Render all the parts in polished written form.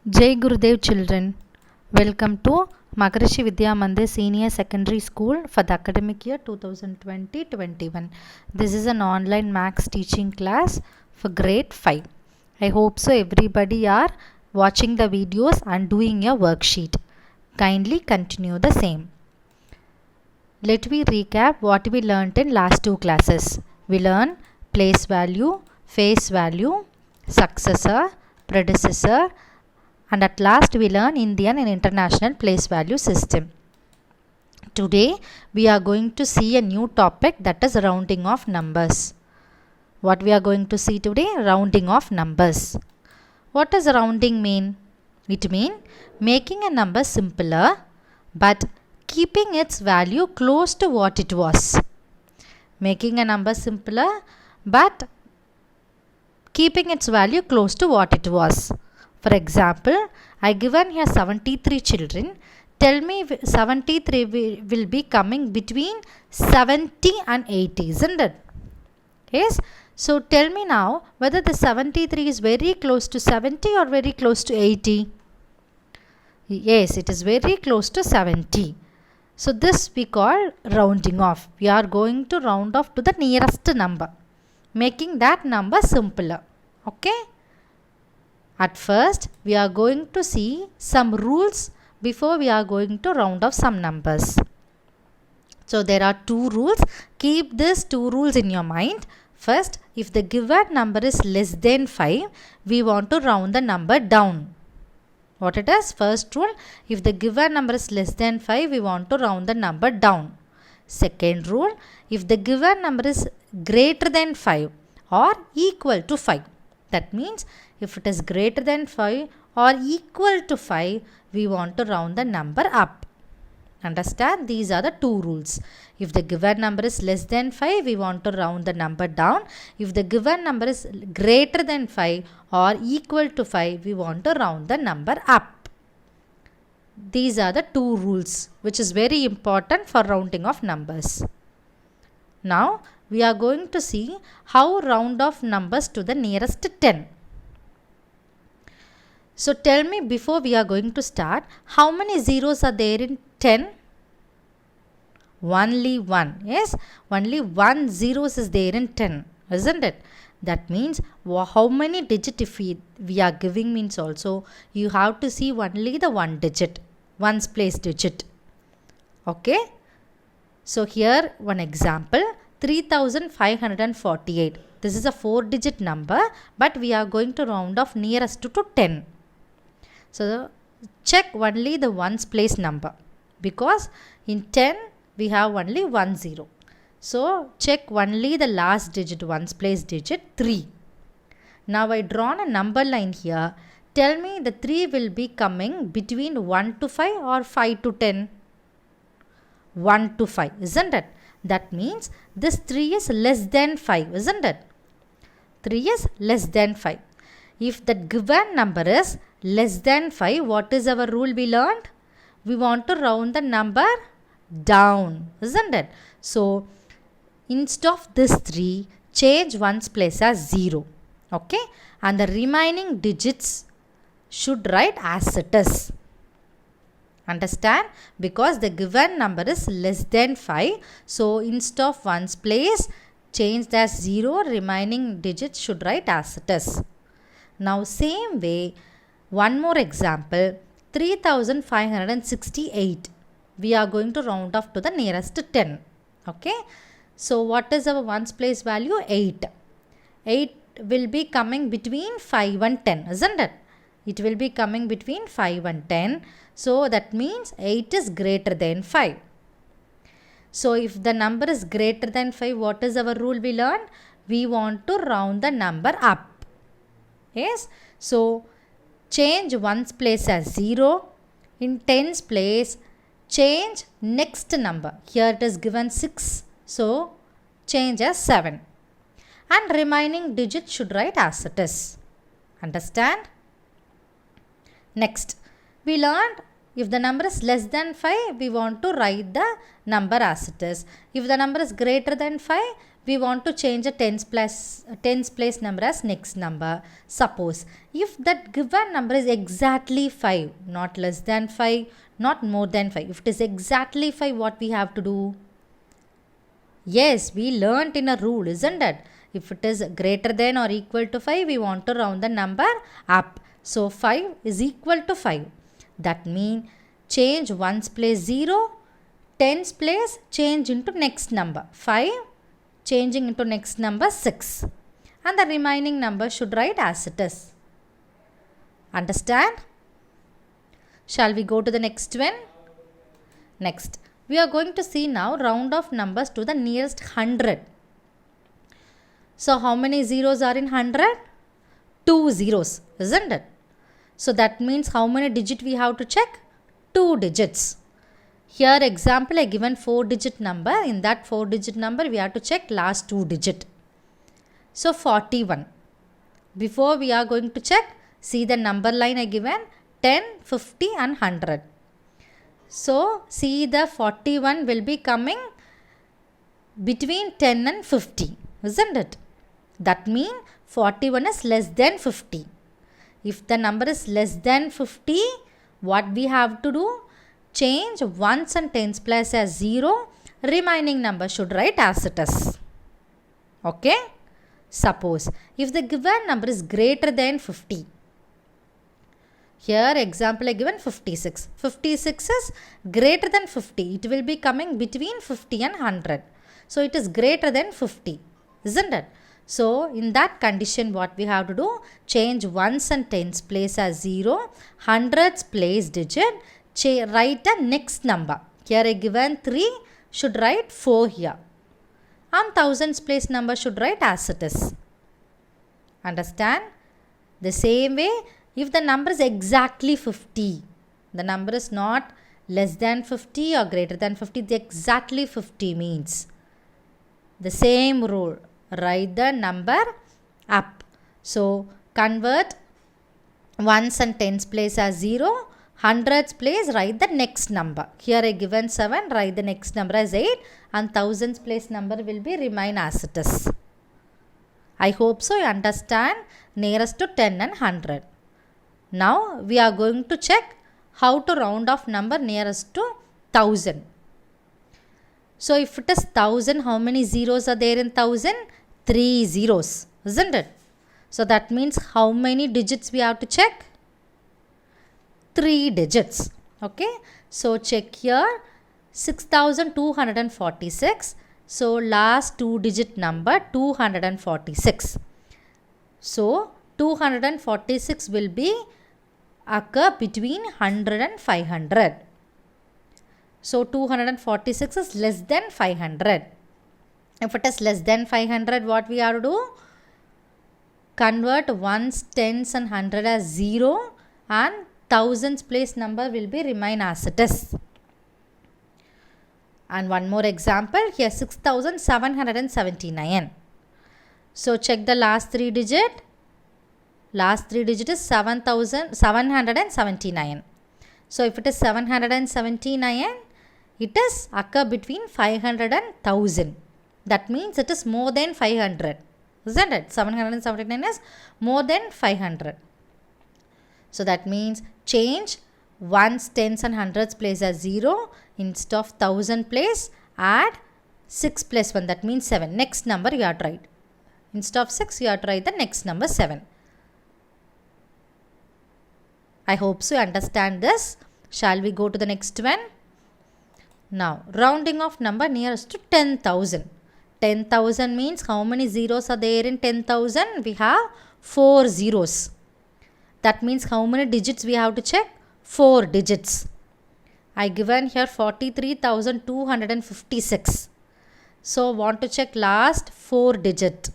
Jai Gurudev children, welcome to Maharishi Vidya Mandir Senior Secondary School for the academic year 2020-21. This is an online maths teaching class for grade 5. I hope so everybody are watching the videos and doing your worksheet. Kindly continue the same. Let me recap what we learnt in last two classes. We learned place value, face value, successor, predecessor, and at last we learn Indian and international place value system. Today we are going to see a new topic, that is rounding of numbers. What we are going to see today? Rounding of numbers. What does rounding mean? It means making a number simpler but keeping its value close to what it was. Making a number simpler but keeping its value close to what it was. For example, I given here 73 children. Tell me 73 will be coming between 70 and 80, isn't it? Yes. So tell me now whether the 73 is very close to 70 or very close to 80. Yes, it is very close to 70. So this we call rounding off. We are going to round off to the nearest number, making that number simpler. Okay. At first, we are going to see some rules before we are going to round off some numbers. So there are two rules. Keep these two rules in your mind. First, if the given number is less than 5, we want to round the number down. What it is? First rule, if the given number is less than 5, we want to round the number down. Second rule, if the given number is greater than 5 or equal to 5. That means if it is greater than 5 or equal to 5, we want to round the number up. Understand? These are the two rules. If the given number is less than 5, we want to round the number down. If the given number is greater than 5 or equal to 5, we want to round the number up. These are the two rules which is very important for rounding of numbers. Now, we are going to see how round off numbers to the nearest 10. So tell me before we are going to start, how many zeros are there in 10? Only one. Yes, only one zeros is there in 10, isn't it? That means how many digit if we are giving means also you have to see only the one digit, ones place digit. Okay. So here one example, 3548. This is a 4-digit number, but we are going to round off nearest to 10. So check only the ones place number, because in 10 we have only 1 0. So check only the last digit, ones place digit 3. Now I drawn a number line here. Tell me the 3 will be coming between 1 to 5 or 5 to 10. 1 to 5, isn't it? That means this 3 is less than 5, isn't it? 3 is less than 5. If the given number is less than 5, what is our rule we learned? We want to round the number down, isn't it? So, instead of this 3, change ones place as 0. Okay? And the remaining digits should write as it is. Understand? Because the given number is less than 5. So, instead of ones place, change as 0. Remaining digits should write as it is. Now, same way, one more example, 3568. We are going to round off to the nearest 10. Okay. So, what is our ones place value? 8. 8 will be coming between 5 and 10, isn't it? It will be coming between 5 and 10. So, that means 8 is greater than 5. So, if the number is greater than 5, what is our rule we learned? We want to round the number up. Yes. So, change ones place as 0. In tens place, change next number. Here it is given 6. So, change as 7. And remaining digit should write as it is. Understand? Next, we learned If the number is less than 5, we want to write the number as it is. If the number is greater than 5, we want to change the tens place number as next number. Suppose, if that given number is exactly 5, not less than 5, not more than 5. If it is exactly 5, what we have to do? Yes, we learnt in a rule, isn't it? If it is greater than or equal to 5, we want to round the number up. So, 5 is equal to 5. That means change ones place 0, tens place change into next number. 5 changing into next number 6. And the remaining number should write as it is. Understand? Shall we go to the next one? Next, we are going to see now round off numbers to the nearest 100. So, how many zeros are in 100? 2 zeros, isn't it? So, that means how many digits we have to check? 2 digits. Here example, I given 4-digit number. In that 4-digit number, we have to check last 2 digit. So, 41. Before we are going to check, see the number line I given 10, 50 and 100. So, see the 41 will be coming between 10 and 50, isn't it? That means 41 is less than 50. If the number is less than 50, what we have to do? Change ones and tens place as 0. Remaining number should write as it is. Okay? Suppose, if the given number is greater than 50. Here example I given 56. 56 is greater than 50. It will be coming between 50 and 100. So, it is greater than 50. Isn't it? So, in that condition what we have to do? Change ones and tens place as 0. Hundreds place digit. Write the next number. Here I given 3. Should write 4 here. And thousands place number should write as it is. Understand? The same way, if the number is exactly 50. The number is not less than 50 or greater than 50. The exactly 50 means. The same rule. Write the number up. So, convert ones and tens place as 0. Hundreds place write the next number. Here I given 7. Write the next number as 8. And thousands place number will be remain as it is. I hope so you understand nearest to 10 and 100. Now, we are going to check how to round off number nearest to 1000. So, if it is 1000, how many zeros are there in 1000? 3 zeros, isn't it? So, that means how many digits we have to check? 3 digits. Okay. So, check here 6246. So, last 2 digit number 246. So, 246 will be occur between 100 and 500. So, 246 is less than 500. If it is less than 500, what we have to do? Convert ones, tens and 100 as 0 and thousands place number will be remain as it is. And one more example, here 6779. So, check the last 3 digit. Last 3 digit is 779. So, if it is 779, it is occur between 500 and 1000. That means it is more than 500. Isn't it? 779 is more than 500. So, that means change ones, tens and hundreds place as 0. Instead of 1000 place, add 6 plus 1. That means 7. Next number you have to write. Instead of 6, you have to write the next number 7. I hope so you understand this. Shall we go to the next one? Now, rounding off number nearest to 10,000. 10,000 means how many zeros are there in 10,000? We have 4 zeros. That means how many digits we have to check? 4 digits. I given here 43,256. So, want to check last 4 digit.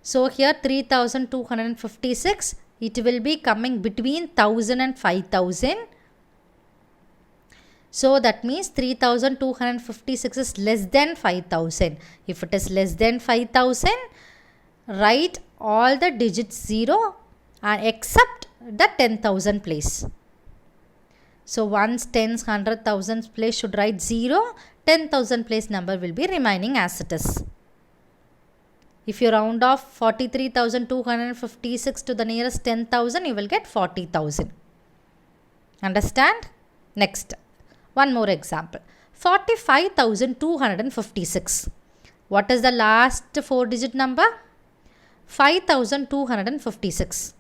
So, here 3,256. It will be coming between 1000 and 5000. So, that means 3,256 is less than 5,000. If it is less than 5,000, write all the digits 0 and except the 10,000 place. So ones, tens, hundred, thousands place should write 0. 10,000 place number will be remaining as it is. If you round off 43,256 to the nearest 10,000, you will get 40,000. Understand? Next, one more example. 45,256. What is the last 4-digit number? 5,256.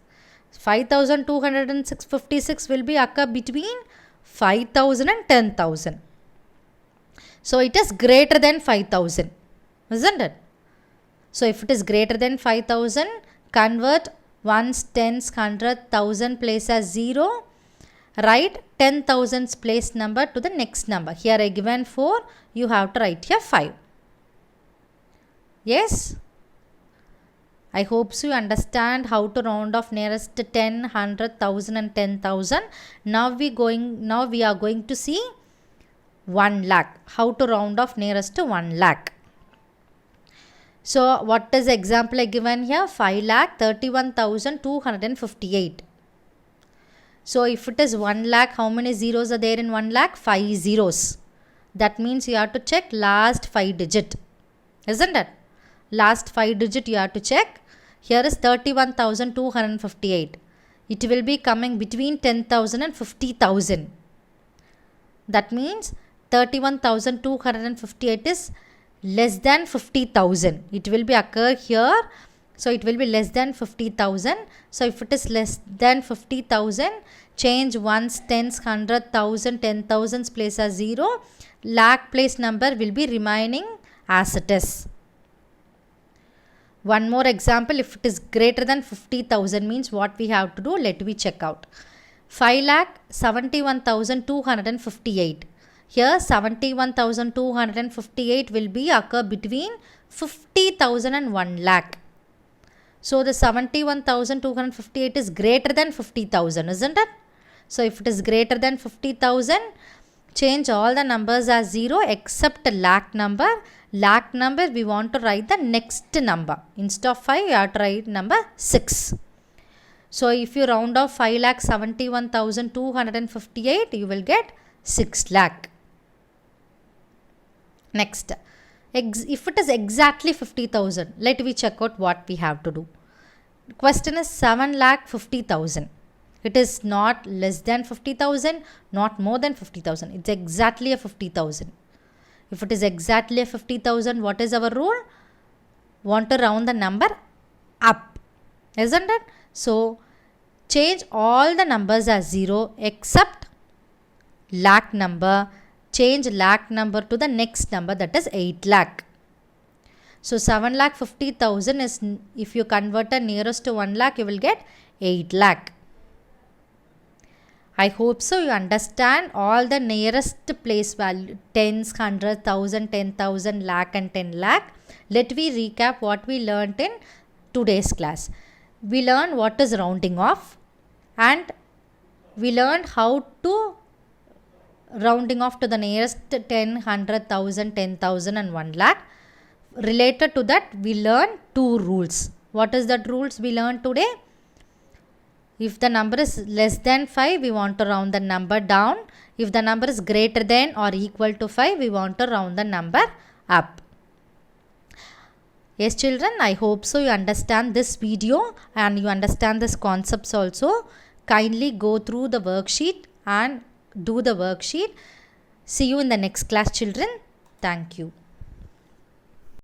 5,256 will be occur between 5,000 and 10,000. So it is greater than 5,000, isn't it? So if it is greater than 5,000, convert ones, tens, hundred, thousand place as 0. Write 10,000's place number to the next number. Here I given 4, you have to write here 5. Yes? I hope so you understand how to round off nearest 10, 100, 1000 and 10,000. Now we are going to see 1 lakh. How to round off nearest to 1 lakh. So what is the example I given here? 5,31,258. So if it is 1 lakh, how many zeros are there in 1 lakh? 5 zeros. That means you have to check last 5 digit. Isn't it? Last 5 digit you have to check. Here is 31,258. It will be coming between 10,000 and 50,000. That means 31,258 is less than 50,000. It will be occur here. So it will be less than 50,000. So if it is less than 50,000, change ones, tens, 100,000, 10,000's place as 0. Lakh place number will be remaining as it is. One more example, if it is greater than 50,000 means what we have to do, let me check out. 5,71,258. Here 71,258 will be occur between 50,000 and 1 lakh. So the 71,258 is greater than 50,000, isn't it? So if it is greater than 50,000, change all the numbers as 0 except lakh number. Lakh number we want to write the next number. Instead of 5, you have to write number 6. So if you round off 5,71,258, you will get 6 lakh. Next, if it is exactly 50,000, let me check out what we have to do. Question is 7,50,000. It is not less than 50,000, not more than 50,000. It's exactly a 50,000. If it is exactly a 50,000, what is our rule? Want to round the number up, isn't it? So change all the numbers as 0 except lakh number. Change lakh number to the next number, that is 8 lakh. So 7,50,000 is, if you convert it nearest to 1 lakh, you will get 8 lakh. I hope so you understand all the nearest place value, tens, 100,000, 10,000, lakh and 10 lakh. Let me recap what we learnt in today's class. We learned what is rounding off, and we learned how to rounding off to the nearest 10, 100,000, 10,000 and 1 lakh. Related to that, we learned 2 rules. What is that rules we learned today? If the number is less than 5, we want to round the number down. If the number is greater than or equal to 5, we want to round the number up. Yes children, I hope so you understand this video and you understand this concepts also. Kindly go through the worksheet and do the worksheet. See you in the next class children. Thank you.